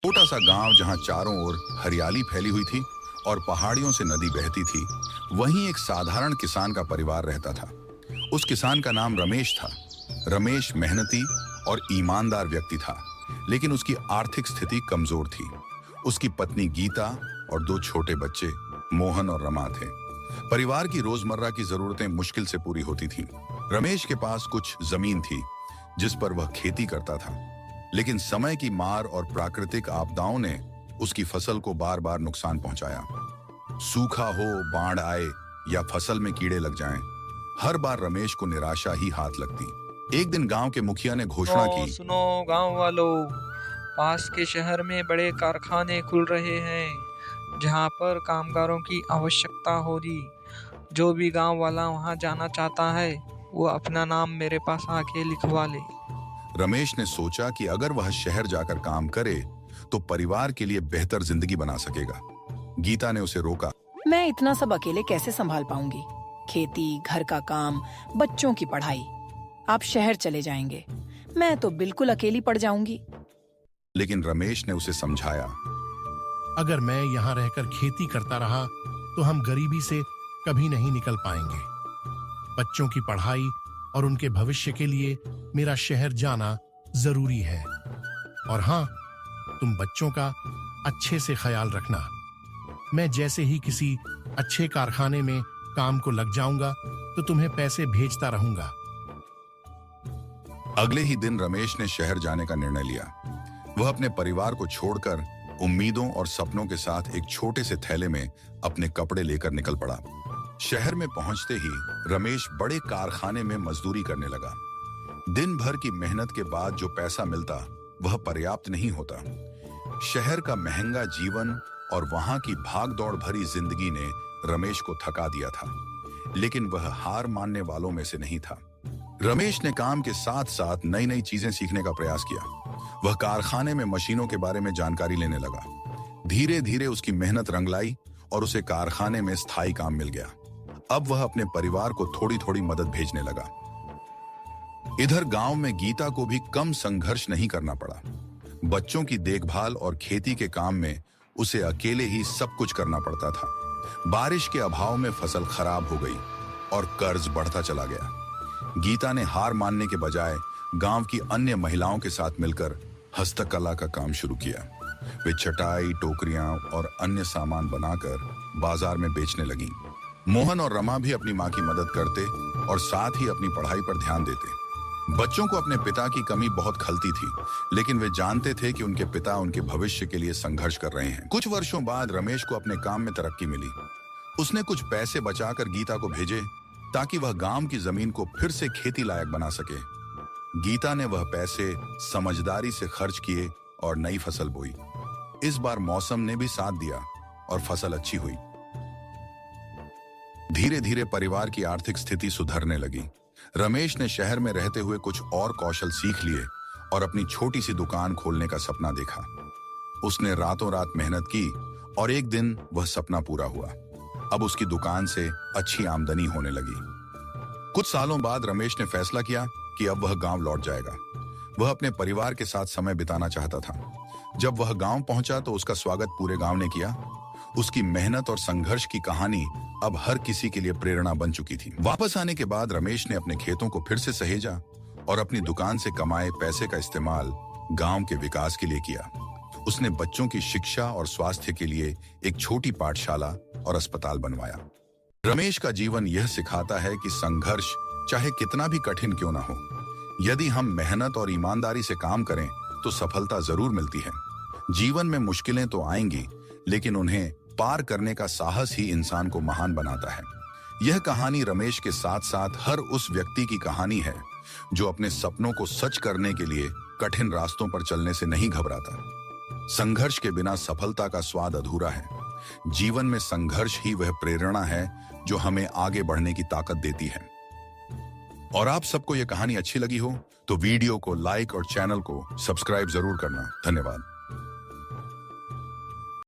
छोटा सा गांव जहां चारों ओर हरियाली फैली हुई थी और पहाड़ियों से नदी बहती थी, वहीं एक साधारण किसान का परिवार रहता था। उस किसान का नाम रमेश था। रमेश मेहनती और ईमानदार व्यक्ति था, लेकिन उसकी आर्थिक स्थिति कमजोर थी। उसकी पत्नी गीता और दो छोटे बच्चे मोहन और रमा थे। परिवार की रोजमर्रा की जरूरतें मुश्किल से पूरी होती थीं। रमेश के पास कुछ जमीन थी जिस पर वह खेती करता था, लेकिन समय की मार और प्राकृतिक आपदाओं ने उसकी फसल को बार बार नुकसान पहुंचाया। सूखा हो, बाढ़ आए या फसल में कीड़े लग जाएं, हर बार रमेश को निराशा ही हाथ लगती। एक दिन गांव के मुखिया ने घोषणा सुनो की। सुनो गांव वालों, पास के शहर में बड़े कारखाने खुल रहे हैं जहां पर कामगारों की आवश्यकता होगी। जो भी गांव वाला वहां जाना चाहता है वो अपना नाम मेरे पास आके लिखवा ले। रमेश ने सोचा कि अगर वह शहर जाकर काम करे तो परिवार के लिए बेहतर जिंदगी बना सकेगा। गीता ने उसे रोका। मैं इतना सब अकेले कैसे संभाल पाऊंगी? खेती, घर का काम, बच्चों की पढ़ाई। आप शहर चले जाएंगे, मैं तो बिल्कुल अकेली पड़ जाऊंगी। लेकिन रमेश ने उसे समझाया। अगर मैं यहाँ रहकर खेती करता रहा तो हम गरीबी से कभी नहीं निकल पाएंगे। बच्चों की पढ़ाई और उनके भविष्य के लिए मेरा शहर जाना जरूरी है। और हाँ, तुम बच्चों का अच्छे से ख्याल रखना। मैं जैसे ही किसी अच्छे कारखाने में काम को लग जाऊंगा तो तुम्हें पैसे भेजता रहूंगा। अगले ही दिन रमेश ने शहर जाने का निर्णय लिया। वह अपने परिवार को छोड़कर उम्मीदों और सपनों के साथ एक छोटे से थैले में अपने कपड़े लेकर निकल पड़ा। शहर में पहुंचते ही रमेश बड़े कारखाने में मजदूरी करने लगा। दिन भर की मेहनत के बाद जो पैसा मिलता वह पर्याप्त नहीं होता। शहर का महंगा जीवन और वहां की भागदौड़ भरी जिंदगी ने रमेश को थका दिया था, लेकिन वह हार मानने वालों में से नहीं था। रमेश ने काम के साथ साथ नई नई चीजें सीखने का प्रयास किया। वह कारखाने में मशीनों के बारे में जानकारी लेने लगा। धीरे धीरे उसकी मेहनत रंग लाई और उसे कारखाने में स्थायी काम मिल गया। अब वह अपने परिवार को थोड़ी थोड़ी मदद भेजने लगा। इधर गांव में गीता को भी कम संघर्ष नहीं करना पड़ा। बच्चों की देखभाल और खेती के काम में उसे अकेले ही सब कुछ करना पड़ता था। बारिश के अभाव में फसल खराब हो गई और कर्ज बढ़ता चला गया। गीता ने हार मानने के बजाय गांव की अन्य महिलाओं के साथ मिलकर हस्तकला का काम शुरू किया। वे चटाई, टोकरियां और अन्य सामान बनाकर बाजार में बेचने लगी। मोहन और रमा भी अपनी मां की मदद करते और साथ ही अपनी पढ़ाई पर ध्यान देते। बच्चों को अपने पिता की कमी बहुत खलती थी, लेकिन वे जानते थे कि उनके पिता उनके भविष्य के लिए संघर्ष कर रहे हैं। कुछ वर्षों बाद रमेश को अपने काम में तरक्की मिली। उसने कुछ पैसे बचाकर गीता को भेजे ताकि वह गांव की जमीन को फिर से खेती लायक बना सके। गीता ने वह पैसे समझदारी से खर्च किए और नई फसल बोई। इस बार मौसम ने भी साथ दिया और फसल अच्छी हुई। धीरे धीरे परिवार की आर्थिक स्थिति सुधरने लगी। रमेश ने शहर में रहते हुए कुछ और कौशल सीख लिए और अपनी छोटी सी दुकान खोलने का सपना देखा। उसने रातों रात मेहनत की और एक दिन वह सपना पूरा हुआ। अब उसकी दुकान से अच्छी आमदनी होने लगी। कुछ सालों बाद रमेश ने फैसला किया कि अब वह गांव लौट जाएगा। वह अपने परिवार के साथ समय बिताना चाहता था। जब वह गांव पहुंचा तो उसका स्वागत पूरे गांव ने किया। उसकी मेहनत और संघर्ष की कहानी अब हर किसी के लिए प्रेरणा बन चुकी थी। वापस आने के बाद रमेश ने अपने खेतों को फिर से सहेजा और अपनी दुकान से कमाए पैसे का इस्तेमाल गांव के विकास के लिए किया। उसने बच्चों की शिक्षा और स्वास्थ्य के लिए एक छोटी पाठशाला और अस्पताल बनवाया। रमेश का जीवन यह सिखाता है कि संघर्ष चाहे कितना भी कठिन क्यों ना हो, यदि हम मेहनत और ईमानदारी से काम करें तो सफलता जरूर मिलती है। जीवन में मुश्किलें तो आएंगी, लेकिन उन्हें पार करने का साहस ही इंसान को महान बनाता है। यह कहानी रमेश के साथ साथ हर उस व्यक्ति की कहानी है जो अपने सपनों को सच करने के लिए कठिन रास्तों पर चलने से नहीं घबराता। संघर्ष के बिना सफलता का स्वाद अधूरा है। जीवन में संघर्ष ही वह प्रेरणा है जो हमें आगे बढ़ने की ताकत देती है। और आप सबको यह कहानी अच्छी लगी हो तो वीडियो को लाइक और चैनल को सब्सक्राइब जरूर करना। धन्यवाद।